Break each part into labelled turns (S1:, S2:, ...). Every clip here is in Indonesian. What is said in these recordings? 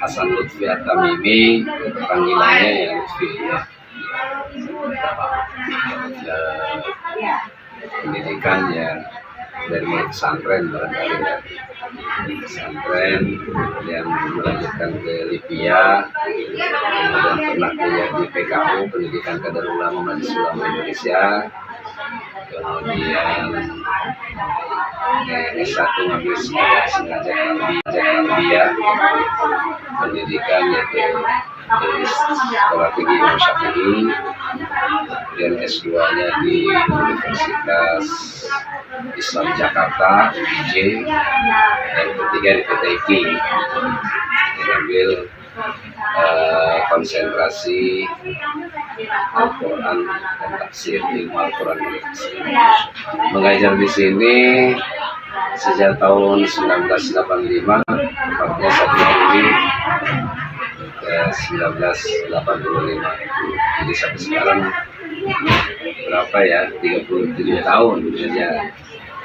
S1: Hasan Lutfi At-Tamimi, panggilannya ya Lutfi. Pendidikan ya dari pesantren barangkali ya. Pesantren yang melanjutkan ke Libya, kemudian pernah kuliah di PKU, Pendidikan Kadar Ulama Majelis Ulama Indonesia, kemudian S1 ngambil sengaja Gambia, pendidikan yaitu dari Sekolah Tinggi Imam Syafi'i, kemudian S2-nya di Universitas Islam Jakarta UIJ, dan ketiga di PTIK mengambil konsentrasi Al-Quran dan tafsir, ilmu Al-Quran dan tafsir. Mengajar di sini sejak tahun 1985, tepatnya 1 Juli 1985. Jadi sampai sekarang berapa ya, 37 tahun saja.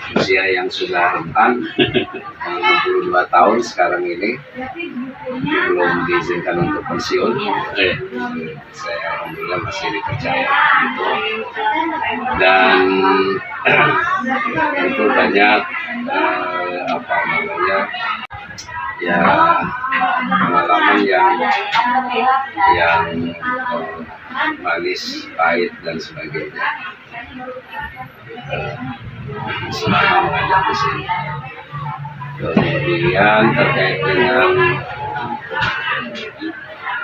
S1: Usia yang sudah rentan 62 tahun sekarang ini, belum diizinkan untuk pensiun. Saya alhamdulillah masih dipercaya gitu. Dan itu banyak ya pengalaman yang manis, pahit dan sebagainya. Selama mengajar di sini. Kemudian terkait dengan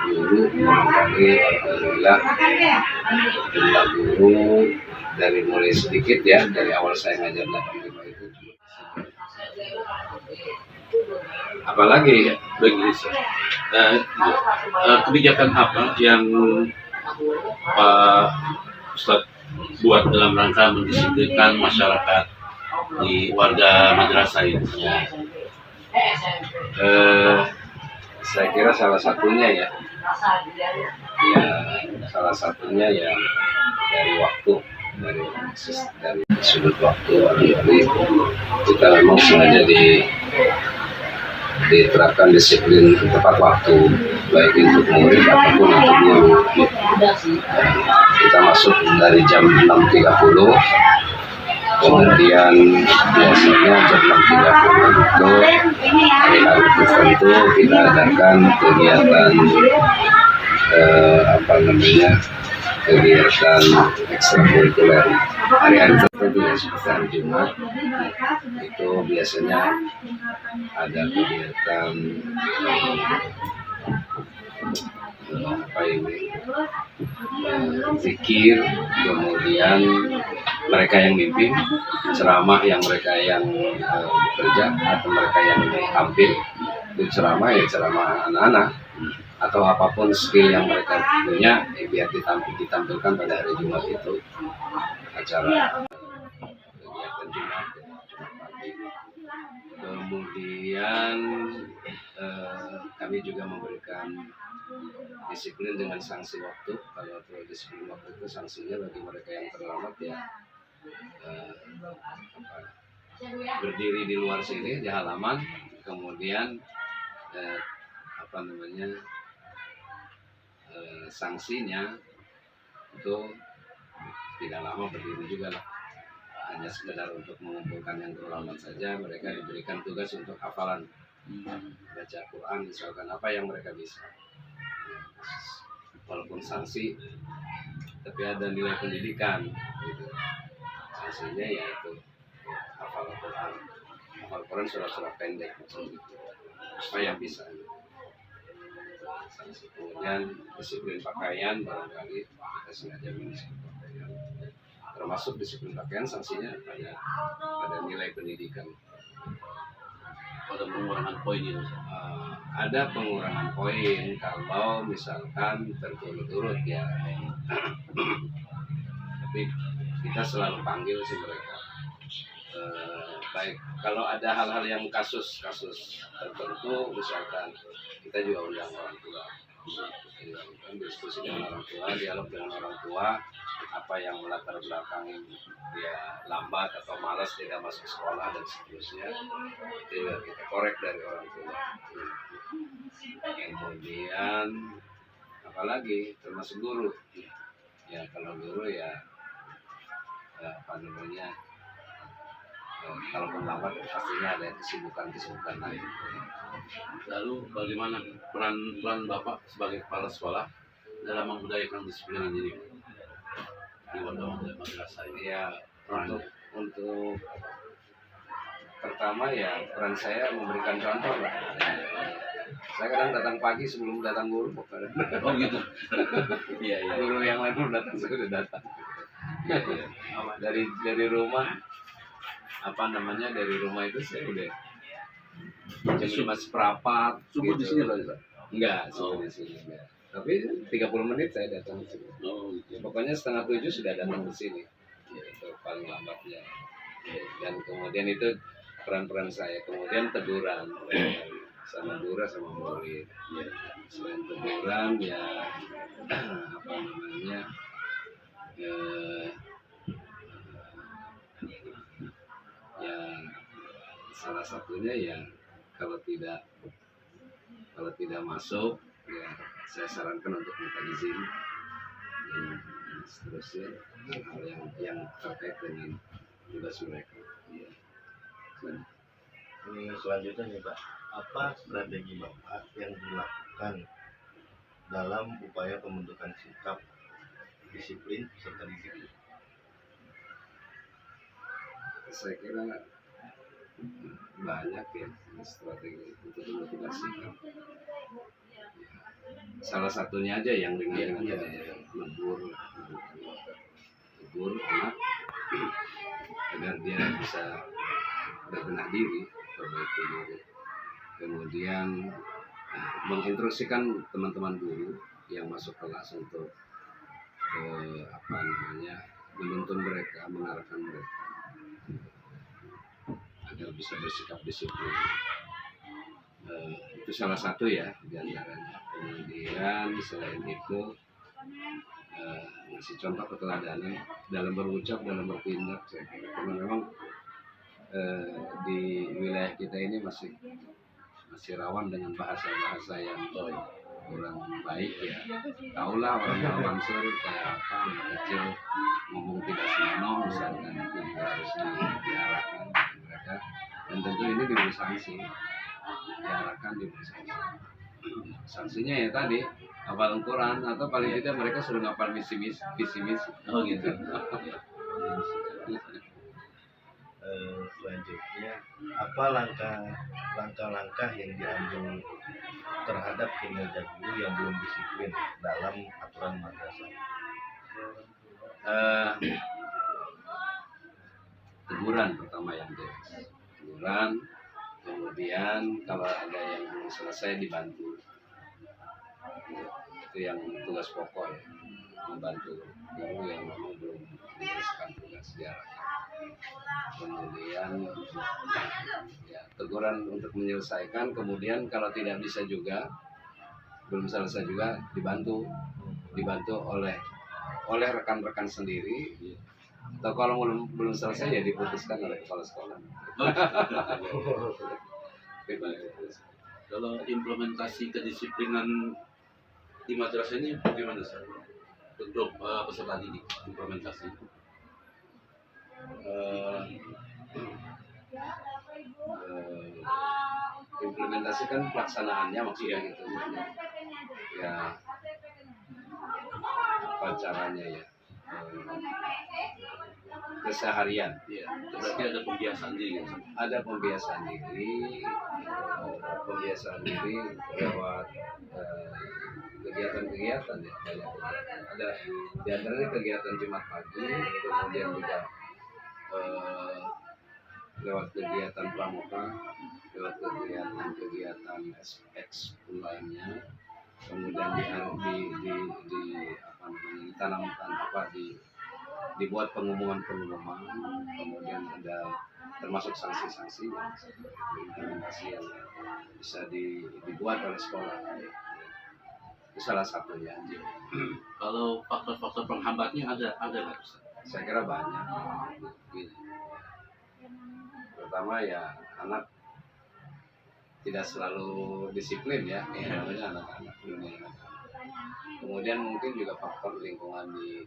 S1: guru, barangkali alhamdulillah jumlah guru dari mulai sedikit ya, dari awal saya ngajar 85 itu.
S2: Apalagi bagi kebijakan apa yang Pak Ustadz buat dalam rangka mendisiplinkan masyarakat di warga madrasah ini?
S1: Saya kira salah satunya ya salah satunya ya dari waktu, dari sudut waktu. Jadi kita memang sengaja diterapkan disiplin tepat waktu, baik untuk murid ataupun untuk guru. Kita masuk dari jam 6.30, kemudian biasanya jam 6.30 itu hari-hari tertentu kita adakan kegiatan kegiatan ekstrakurikuler. Hari-hari tertentu ya, seperti hari Jumat itu biasanya ada kegiatan zikir, kemudian mereka yang mimpin, ceramah yang mereka yang bekerja atau mereka yang tampil. Itu ceramah ya ceramah anak-anak atau apapun skill yang mereka punya biar ditampilkan pada hari Jumat itu, acara kegiatan Jumat pagi. Kemudian kami juga memberikan disiplin dengan sanksi waktu. Kalau disiplin waktu itu sanksinya bagi mereka yang terlambat ya berdiri di luar sini di halaman, kemudian sanksinya itu tidak lama berdiri juga lah, hanya sekedar untuk mengumpulkan yang terlambat saja. Mereka diberikan tugas untuk hafalan baca Quran misalkan, apa yang mereka bisa, walaupun sanksi tapi ada nilai pendidikan gitu. Sanksinya yaitu hafal Quran surat-surat pendek maksudnya, apa yang bisa. Sanksi. Kemudian disiplin pakaian, barangkali kita sengaja mendisiplin pakaian, termasuk disiplin pakaian sanksinya pada nilai pendidikan.
S2: Ada pengurangan poin itu?
S1: Ada pengurangan poin kalau misalkan berturut-turut ya. Tapi kita selalu panggil sih mereka. Baik kalau ada hal-hal yang kasus tertentu misalkan, kita juga undang orang tua, diskusi dengan orang tua, dialog dengan orang tua, apa yang melatar belakangi dia lambat atau malas tidak masuk sekolah dan seterusnya, itu kita korek dari orang tua. Kemudian apalagi termasuk guru. Ya kalau guru ya, apa namanya, kalau lambat pastinya ada kesibukan lain.
S2: Lalu bagaimana peran Bapak sebagai kepala sekolah dalam membudayakan disiplinan ini di wadah madrasah ini?
S1: Ya untuk pertama ya peran saya memberikan contoh lah. Saya kadang datang pagi sebelum datang guru.
S2: Oh gitu. Iya.
S1: Guru yang lain belum datang, saya sudah datang. Dari rumah, apa namanya, dari rumah itu saya udah jam 5 seperempat.
S2: Subuh di sini loh, Pak?
S1: Enggak, subuh di sini enggak. Tapi 30 menit saya datang ke sini.
S2: Oh, gitu.
S1: Ya, pokoknya 6:30 sudah datang ke sini. Ya, itu paling lambatnya. Ya, dan kemudian itu peran-peran saya. Kemudian teguran sama guru sama murid. Ya, selain teguran ya apa namanya, ya salah satunya ya kalau tidak masuk ya saya sarankan untuk minta izin dan seterusnya, hal yang terkait dengan tugas mereka. Ya.
S3: Selanjutnya nih Pak, apa strategi Bapak yang dilakukan dalam upaya pembentukan sikap disiplin serta disiplin?
S1: Saya kira banyak ya strategi untuk membentukan sikap. Salah satunya aja yang dengan negur anak agar dia bisa berbenah diri, perbaiki diri. Kemudian menginstruksikan teman-teman guru yang masuk kelas untuk apa namanya, menuntun mereka, mengarahkan mereka agar bisa bersikap disiplin. Itu salah satu ya di antaranya. Kemudian selain itu ngasih contoh keteladanan dalam berucap, dalam bertindak. Saya kira karena memang di wilayah kita ini masih rawan dengan bahasa-bahasa yang kurang baik ya. Tahulah orang Mansur kayak apa, anak kecil ngomong tidak senonoh misalkan, itu juga harus diarahkan mereka, dan tentu ini diberi sanksi, diarahkan diberi sanksi. Sanksinya ya tadi hafal Al-Quran atau paling tidak mereka sudah ngapal visi misi.
S2: Oh gitu.
S3: Selanjutnya, apa langkah-langkah yang diambil terhadap kinerja guru yang belum disiplin dalam aturan madrasah?
S1: Teguran pertama yang jelas, teguran. Kemudian kalau ada yang belum selesai dibantu, itu yang tugas pokok ya, membantu guru yang memang belum menyelesaikan tugas diarahkan. Kemudian ya teguran untuk menyelesaikan. Kemudian kalau tidak bisa juga, belum selesai juga, dibantu oleh rekan-rekan sendiri, atau kalau belum selesai ya diputuskan oleh kepala sekolah.
S2: Kalau implementasi kedisiplinan di madrasah ini bagaimana Sir? Untuk peserta didik implementasi
S1: implementasikan pelaksanaannya maksudnya gitu ya, apa caranya ya, keseharian
S2: ya, berarti ada pembiasaan diri kan?
S1: Ada pembiasaan diri lewat kegiatan-kegiatan ya, banyak. Ada di antaranya kegiatan Jumat pagi, kemudian juga lewat kegiatan pramuka, lewat kegiatan ekskul lainnya, kemudian ditanamkan dibuat pengumuman, kemudian ada termasuk sanksi-sanksi implementasi yang bisa dibuat oleh sekolah. Itu salah satunya.
S2: Kalau faktor-faktor penghambatnya ada nggak Ustaz?
S1: Saya kira banyak. Pertama ya anak tidak selalu disiplin ya, namanya anak-anak, dunia anak-anak. Kemudian mungkin juga faktor lingkungan di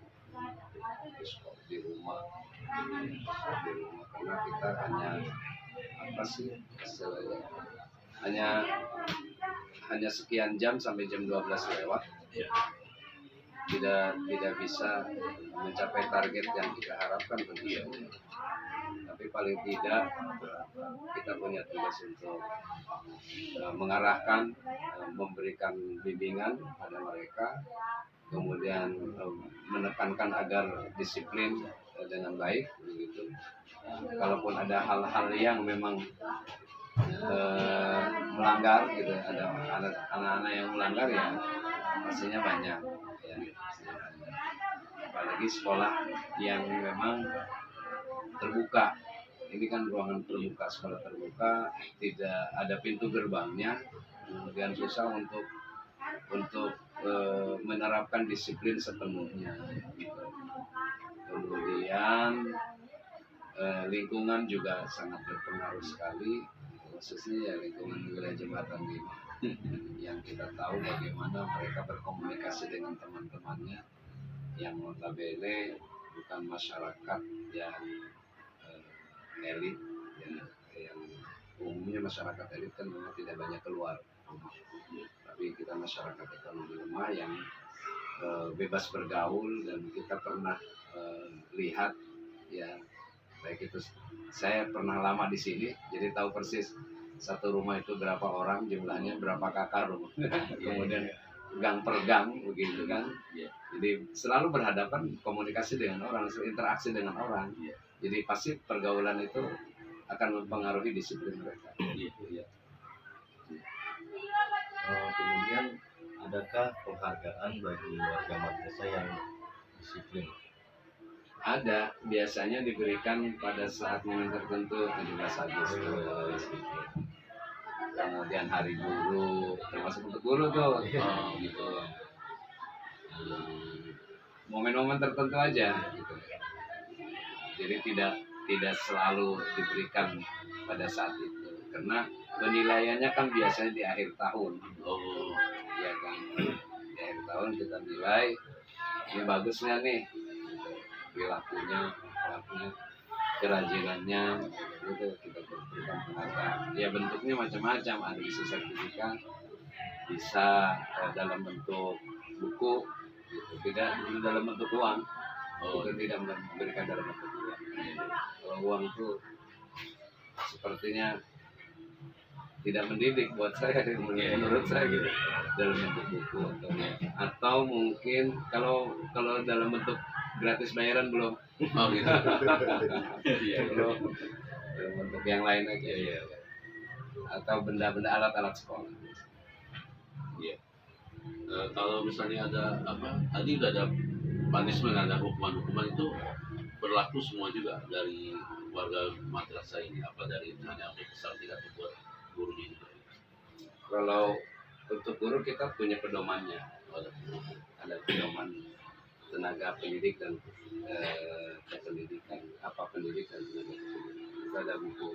S1: rumah, karena kita hanya apa sih istilahnya, hanya sekian jam sampai jam 12 lewat, tidak bisa mencapai target yang kita harapkan tentunya. Tapi paling tidak kita punya tugas untuk mengarahkan, memberikan bimbingan pada mereka, kemudian menekankan agar disiplin dengan baik begitu. Kalaupun ada hal-hal yang memang melanggar gitu, ada anak-anak yang melanggar ya pastinya banyak ya, apalagi sekolah yang memang terbuka. Ini kan ruangan terbuka, sekolah terbuka, tidak ada pintu gerbangnya, kemudian susah untuk menerapkan disiplin sepenuhnya gitu. Kemudian lingkungan juga sangat berpengaruh sekali, khususnya ya lingkungan wilayah Jembatan 5 yang kita tahu bagaimana mereka berkomunikasi dengan teman-temannya yang notabene bukan masyarakat yang elit ya, yang umumnya masyarakat elit kan memang tidak banyak keluar, tapi kita masyarakat ekonomi lemah yang bebas bergaul, dan kita pernah lihat ya, baik itu saya pernah lama di sini jadi tahu persis satu rumah itu berapa orang jumlahnya, berapa kakak rumah kemudian gang per gang begitu kan. Jadi selalu berhadapan, komunikasi dengan orang, interaksi dengan orang, jadi pasti pergaulan itu akan mempengaruhi disiplin mereka.
S3: Kemudian adakah penghargaan bagi warga madrasah yang disiplin?
S1: Ada, biasanya diberikan pada saat momen tertentu, 17 Agustus, kemudian Hari Guru, termasuk untuk guru tuh, gitu. Momen-momen tertentu aja, gitu. Jadi tidak selalu diberikan pada saat itu, karena penilaiannya kan biasanya di akhir tahun. Ya kan, di akhir tahun kita nilai ini bagusnya nih, perilakunya, kerajinannya, itu kita berikan penghargaan. Ya bentuknya macam-macam, ada bisa sertifikat, bisa dalam bentuk buku, gitu. Tidak dalam bentuk uang. Kita tidak memberikan dalam bentuk uang. Kalau uang itu sepertinya tidak mendidik buat saya, menurut saya gitu, dalam bentuk buku atau mungkin kalau dalam bentuk gratis bayaran belum, gitu. Belum, dalam bentuk yang lain aja ya, atau benda-benda alat-alat sekolah.
S2: Kalau misalnya ada tadi udah ada punishment, ada hukuman itu berlaku semua juga dari warga madrasah ini, apa dari hanya untuk peserta atau buat gurunya juga?
S1: Kalau untuk guru kita punya pedomannya, ada pedoman tenaga pendidik dan kependidikan, apa pendidik dan tenaga pendidik. Kita ada buku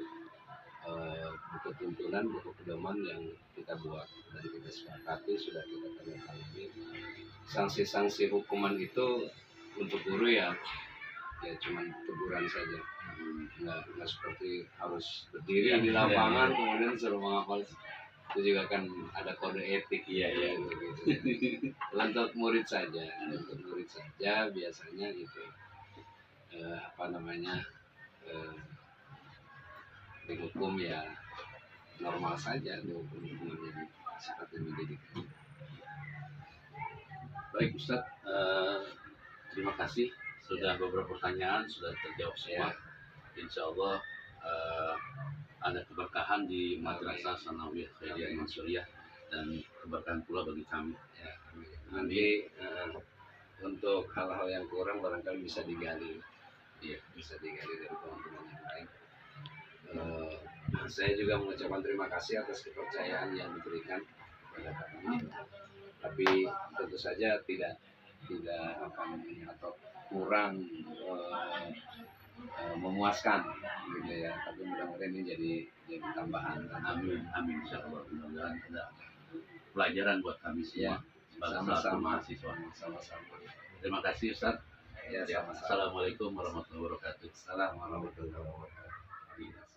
S1: tuntunan, buku pedoman yang kita buat dan kita sepakati, sudah kita tandatangani. Sanksi-sanksi hukuman itu untuk guru ya cuman teguran saja, nggak seperti harus berdiri di lapangan kemudian suruh menghafal. Itu juga kan ada kode etik gitu. Untuk murid saja biasanya itu dihukum ya normal saja, hukumannya seperti mendidik.
S2: Baik Ustadz, terima kasih, sudah beberapa pertanyaan sudah terjawab semua. Insya Allah ada keberkahan di Madrasah Sanawiyah Khairiyah Mansuriyah dan keberkahan pula bagi kami.
S1: Nanti untuk hal-hal yang kurang barangkali bisa digali, bisa digali dari teman-teman yang lain. Saya juga mengucapkan terima kasih atas kepercayaan yang diberikan kepada kami. Tapi tentu saja tidak atau kurang memuaskan gitu ya. Tapi mudah-mudahan ini jadi tambahan.
S2: Amin, amin, insya Allah. Mudah-mudahan ada pelajaran buat kami
S1: Ya,
S2: semua sebagai satu
S1: sama-sama.
S2: mahasiswa.
S1: Sama-sama.
S2: Terima kasih Ustaz.
S1: Ya, sama-sama.
S2: Assalamualaikum warahmatullahi wabarakatuh.
S1: Assalamualaikum warahmatullahi wabarakatuh.